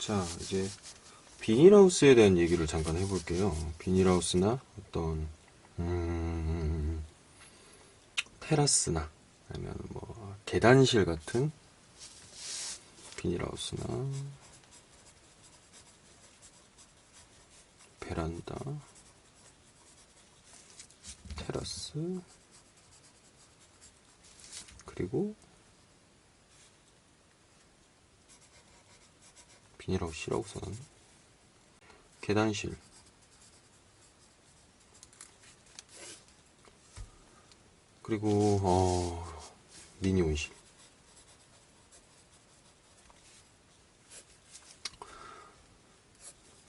자, 이제 비닐하우스에 대한 얘기를 잠깐 해볼게요. 비닐하우스나 어떤 테라스나 아니면 뭐 계단실 같은 비닐하우스나 베란다, 테라스, 그리고 비닐하우스라고 써놨네. 계단실, 그리고 미니 온실.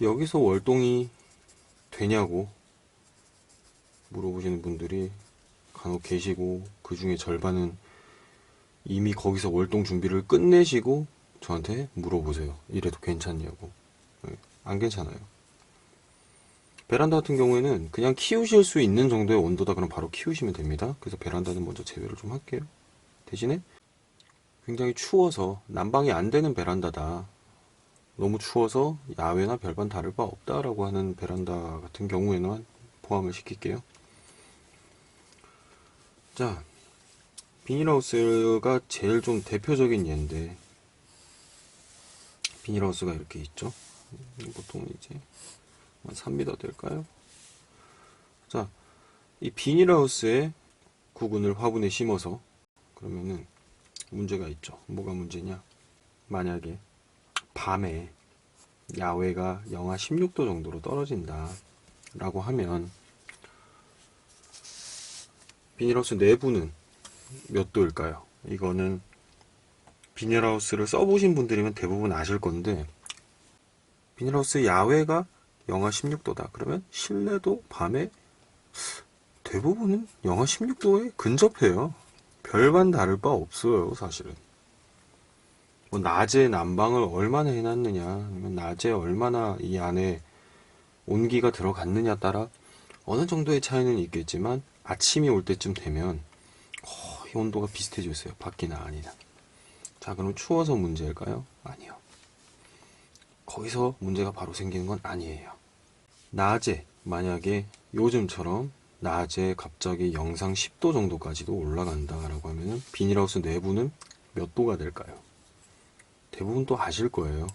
여기서 월동이 되냐고 물어보시는 분들이 간혹 계시고, 그 중에 절반은 이미 거기서 월동 준비를 끝내시고 저한테 물어보세요. 이래도 괜찮냐고. 네, 안 괜찮아요. 베란다 같은 경우에는 그냥 키우실 수 있는 정도의 온도다 그럼 바로 키우시면 됩니다. 그래서 베란다는 먼저 제외를 좀 할게요. 대신에 굉장히 추워서 난방이 안 되는 베란다다, 너무 추워서 야외나 별반 다를 바 없다라고 하는 베란다 같은 경우에는 포함을 시킬게요. 자, 비닐하우스가 제일 좀 대표적인 예인데, 비닐하우스가 이렇게 있죠. 보통 이제 한 3m 될까요? 자, 이 비닐하우스에 구근을 화분에 심어서 그러면은 문제가 있죠. 뭐가 문제냐? 만약에 밤에 야외가 영하 16도 정도로 떨어진다 라고 하면 비닐하우스 내부는 몇 도일까요? 이거는 비닐하우스를 써보신 분들이면 대부분 아실 건데, 비닐하우스 야외가 영하 16도다 그러면 실내도 밤에 대부분은 영하 16도에 근접해요. 별반 다를 바 없어요, 사실은. 뭐 낮에 난방을 얼마나 해놨느냐, 아니면 낮에 얼마나 이 안에 온기가 들어갔느냐 따라 어느 정도의 차이는 있겠지만, 아침이 올 때쯤 되면 거의 온도가 비슷해져 있어요. 밖이나 안이나. 자, 그럼 추워서 문제일까요? 아니요. 거기서 문제가 바로 생기는 건 아니에요. 낮에 만약에 요즘처럼 낮에 갑자기 영상 10도 정도까지도 올라간다라고 하면은 비닐하우스 내부는 몇 도가 될까요? 대부분 또 아실 거예요.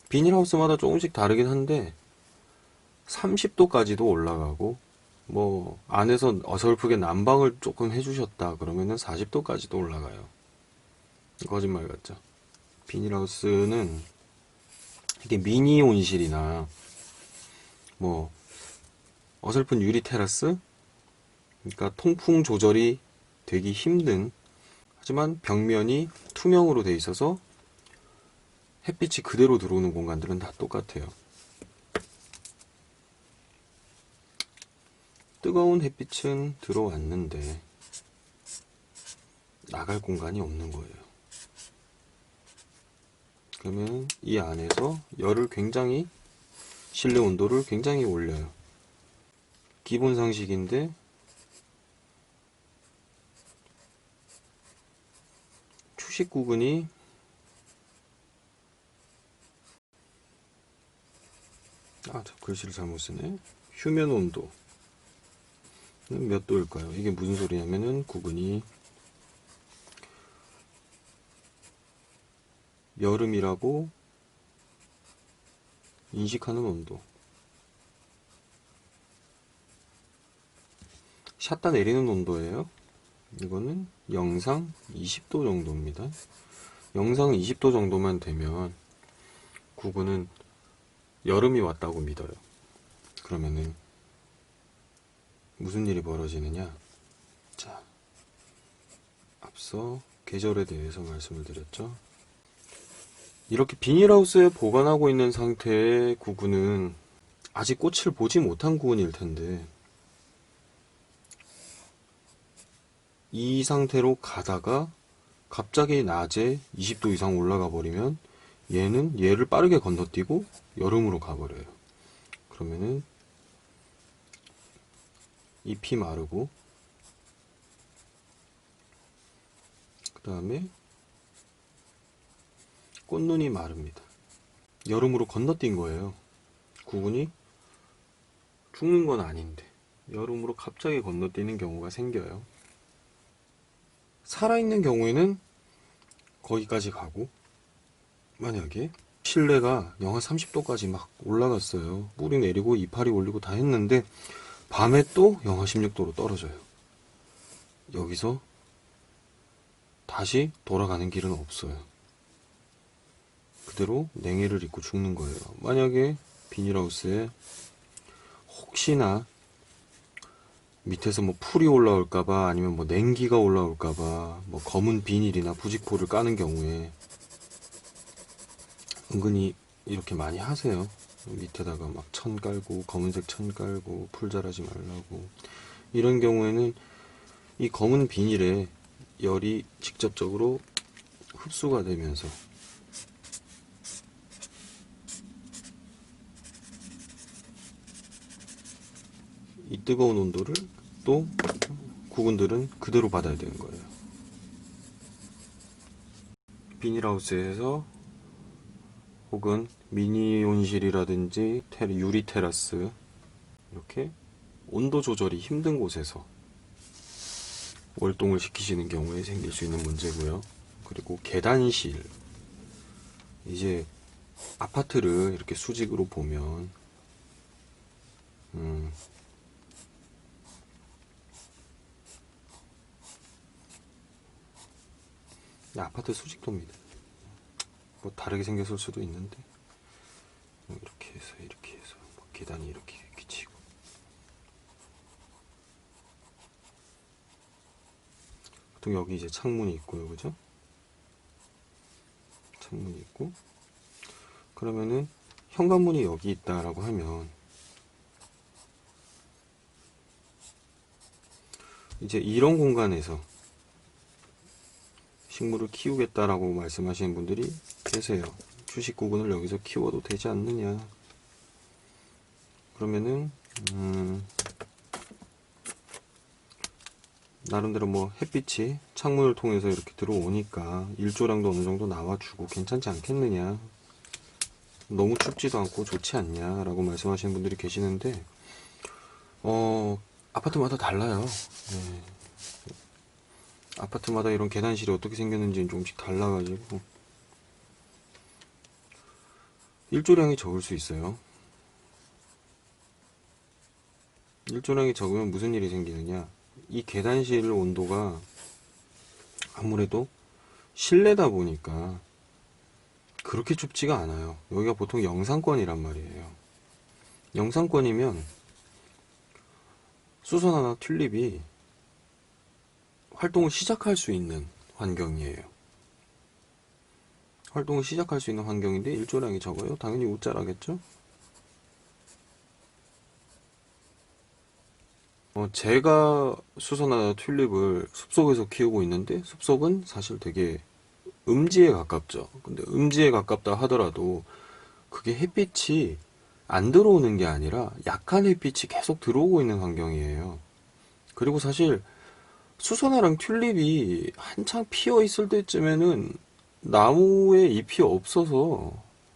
비닐하우스마다 조금씩 다르긴 한데 30도까지도 올라가고, 뭐 안에서 어설프게 난방을 조금 해주셨다 그러면은 40도까지도 올라가요. 거짓말 같죠? 비닐하우스는 이게 미니 온실이나 뭐 어설픈 유리 테라스, 그러니까 통풍 조절이 되기 힘든, 하지만 벽면이 투명으로 돼 있어서 햇빛이 그대로 들어오는 공간들은 다 똑같아요. 뜨거운 햇빛은 들어왔는데 나갈 공간이 없는 거예요. 그러면 이 안에서 열을 굉장히, 실내 온도를 굉장히 올려요. 기본 상식인데 추식 구근이 글씨를 잘못 쓰네. 휴면 온도는 몇 도일까요? 이게 무슨 소리냐면은 구근이 여름이라고 인식하는 온도, 샷다 내리는 온도예요. 이거는 영상 20도 정도입니다. 영상 20도 정도만 되면 구근은 여름이 왔다고 믿어요. 그러면은 무슨 일이 벌어지느냐? 자, 앞서 계절에 대해서 말씀을 드렸죠. 이렇게 비닐하우스에 보관하고 있는 상태의 구근은 아직 꽃을 보지 못한 구근일 텐데, 이 상태로 가다가 갑자기 낮에 20도 이상 올라가 버리면 얘는 얘를 빠르게 건너뛰고 여름으로 가버려요. 그러면은 잎이 마르고, 그 다음에 꽃눈이 마릅니다. 여름으로 건너뛴 거예요. 구근이 죽는 건 아닌데 여름으로 갑자기 건너뛰는 경우가 생겨요. 살아있는 경우에는 거기까지 가고, 만약에 실내가 영하 30도까지 막 올라갔어요. 뿌리 내리고 이파리 올리고 다 했는데 밤에 또 영하 16도로 떨어져요. 여기서 다시 돌아가는 길은 없어요. 그대로 냉해를 입고 죽는 거예요. 만약에 비닐하우스에 혹시나 밑에서 뭐 풀이 올라올까봐, 아니면 뭐 냉기가 올라올까봐 뭐 검은 비닐이나 부직포를 까는 경우에 은근히 이렇게 많이 하세요. 밑에다가 막 천 깔고, 검은색 천 깔고, 풀 자라지 말라고. 이런 경우에는 이 검은 비닐에 열이 직접적으로 흡수가 되면서 이 뜨거운 온도를 또 구근들은 그대로 받아야 되는 거예요. 비닐하우스에서 혹은 미니 온실이라든지 유리 테라스, 이렇게 온도 조절이 힘든 곳에서 월동을 시키시는 경우에 생길 수 있는 문제고요. 그리고 계단실, 이제 아파트를 이렇게 수직으로 보면 아파트 수직도입니다. 뭐 다르게 생겼을 수도 있는데, 이렇게 해서 뭐 계단이 이렇게 끼치고, 보통 여기 이제 창문이 있고요, 그죠? 창문이 있고, 그러면은 현관문이 여기 있다라고 하면 이제 이런 공간에서 식물을 키우겠다라고 말씀하시는 분들이 계세요. 주식구근을 여기서 키워도 되지 않느냐. 그러면은 나름대로 뭐 햇빛이 창문을 통해서 이렇게 들어오니까 일조량도 어느 정도 나와주고 괜찮지 않겠느냐, 너무 춥지도 않고 좋지 않냐 라고 말씀하시는 분들이 계시는데, 아파트마다 달라요. 네. 아파트마다 이런 계단실이 어떻게 생겼는지는 조금씩 달라가지고 일조량이 적을 수 있어요. 일조량이 적으면 무슨 일이 생기느냐, 이 계단실 온도가 아무래도 실내다 보니까 그렇게 춥지가 않아요. 여기가 보통 영상권이란 말이에요. 영상권이면 수선화나 튤립이 활동을 시작할 수 있는 환경이에요. 활동을 시작할 수 있는 환경인데 일조량이 적어요. 당연히 웃자라겠죠? 제가 수선화나 튤립을 숲속에서 키우고 있는데, 숲속은 사실 되게 음지에 가깝죠. 근데 음지에 가깝다 하더라도 그게 햇빛이 안 들어오는 게 아니라 약한 햇빛이 계속 들어오고 있는 환경이에요. 그리고 사실 수선화랑 튤립이 한창 피어 있을 때쯤에는 나무에 잎이 없어서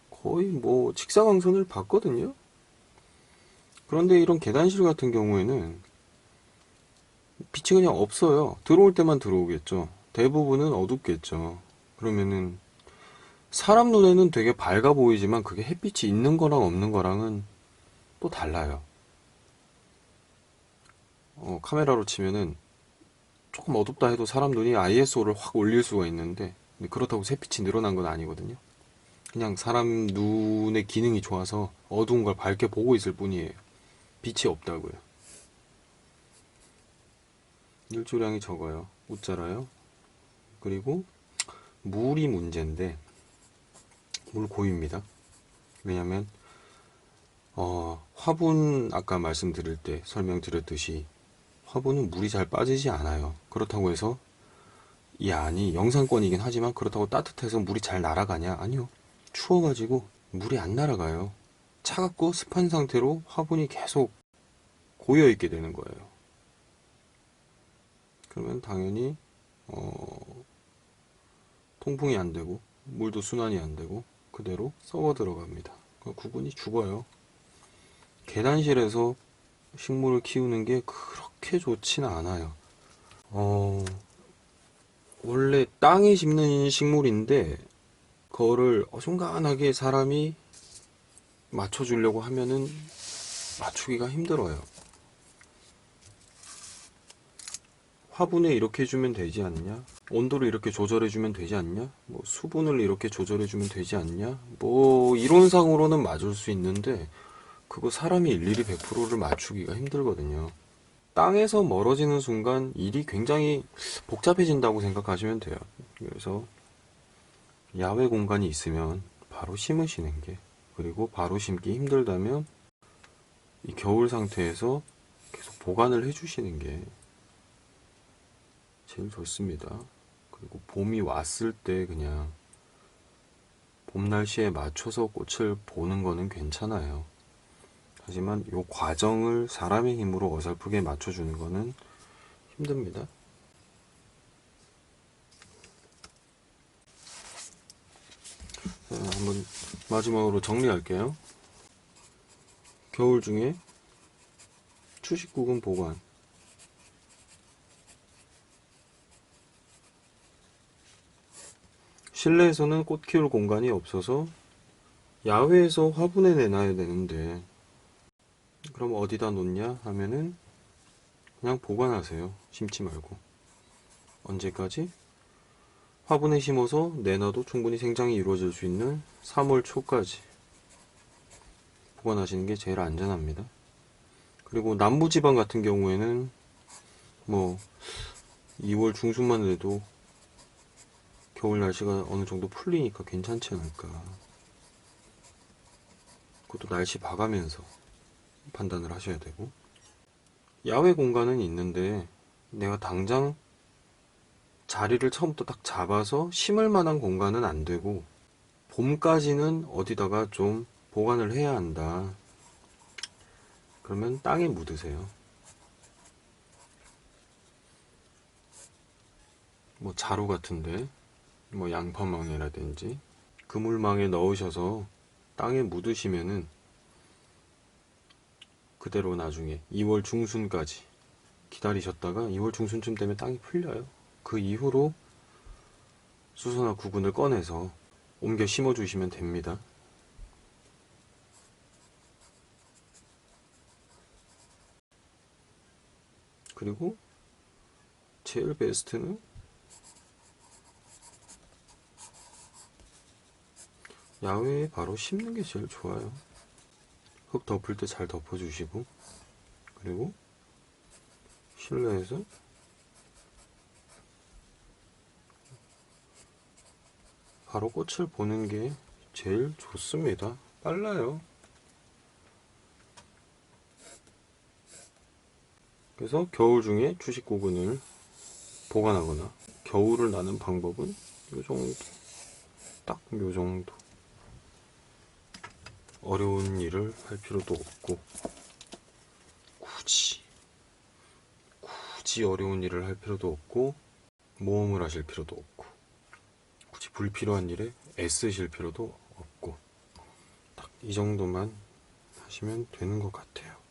거의 뭐 직사광선을 받거든요. 그런데 이런 계단실 같은 경우에는 빛이 그냥 없어요. 들어올 때만 들어오겠죠. 대부분은 어둡겠죠. 그러면은 사람 눈에는 되게 밝아 보이지만 그게 햇빛이 있는 거랑 없는 거랑은 또 달라요. 카메라로 치면은 조금 어둡다 해도 사람 눈이 ISO를 확 올릴 수가 있는데, 근데 그렇다고 햇빛이 늘어난 건 아니거든요. 그냥 사람 눈의 기능이 좋아서 어두운 걸 밝게 보고 있을 뿐이에요. 빛이 없다고요. 일조량이 적어요. 웃자라요. 그리고 물이 문제인데, 물 고유입니다. 왜냐면 화분, 아까 말씀드릴 때 설명드렸듯이 화분은 물이 잘 빠지지 않아요. 그렇다고 해서 이 안이 영상권이긴 하지만 그렇다고 따뜻해서 물이 잘 날아가냐? 아니요. 추워가지고 물이 안 날아가요. 차갑고 습한 상태로 화분이 계속 고여 있게 되는 거예요. 그러면 당연히 통풍이 안 되고 물도 순환이 안 되고 그대로 썩어 들어갑니다. 구근이 죽어요. 계단실에서 식물을 키우는 게 그렇게 좋지는 않아요. 원래 땅에 심는 식물인데 그거를 어중간하게 사람이 맞춰주려고 하면은 맞추기가 힘들어요. 화분에 이렇게 해주면 되지 않냐? 온도를 이렇게 조절해주면 되지 않냐? 뭐 수분을 이렇게 조절해주면 되지 않냐? 뭐 이론상으로는 맞을 수 있는데 그거 사람이 일일이 100%를 맞추기가 힘들거든요. 땅에서 멀어지는 순간 일이 굉장히 복잡해진다고 생각하시면 돼요. 그래서 야외 공간이 있으면 바로 심으시는 게, 그리고 바로 심기 힘들다면 이 겨울 상태에서 계속 보관을 해주시는 게 제일 좋습니다. 그리고 봄이 왔을 때 그냥 봄 날씨에 맞춰서 꽃을 보는 거는 괜찮아요. 하지만 이 과정을 사람의 힘으로 어설프게 맞춰주는 거는 힘듭니다. 자, 한번 마지막으로 정리할게요. 겨울 중에 추식구근 보관. 실내에서는 꽃 키울 공간이 없어서 야외에서 화분에 내놔야 되는데, 그럼 어디다 놓냐 하면은 그냥 보관하세요. 심지 말고. 언제까지? 화분에 심어서 내놔도 충분히 생장이 이루어질 수 있는 3월 초까지 보관하시는 게 제일 안전합니다. 그리고 남부지방 같은 경우에는 뭐 2월 중순만 해도 겨울 날씨가 어느 정도 풀리니까 괜찮지 않을까. 그것도 날씨 봐가면서 판단을 하셔야 되고. 야외 공간은 있는데 내가 당장 자리를 처음부터 딱 잡아서 심을 만한 공간은 안 되고, 봄까지는 어디다가 좀 보관을 해야 한다. 그러면 땅에 묻으세요. 뭐 자루 같은데, 뭐 양파망이라든지 그물망에 넣으셔서 땅에 묻으시면은 그대로 나중에 2월 중순까지 기다리셨다가 2월 중순쯤 되면 땅이 풀려요. 그 이후로 수소나 구근을 꺼내서 옮겨 심어 주시면 됩니다. 그리고 제일 베스트는 야외에 바로 심는 게 제일 좋아요. 흙 덮을 때 잘 덮어주시고, 그리고 실내에서 바로 꽃을 보는 게 제일 좋습니다. 빨라요. 그래서 겨울 중에 추식구근을 보관하거나 겨울을 나는 방법은 요 정도, 딱 요 정도. 어려운 일을 할 필요도 없고, 굳이 어려운 일을 할 필요도 없고, 모험을 하실 필요도 없고, 굳이 불필요한 일에 애쓰실 필요도 없고, 딱 이 정도만 하시면 되는 것 같아요.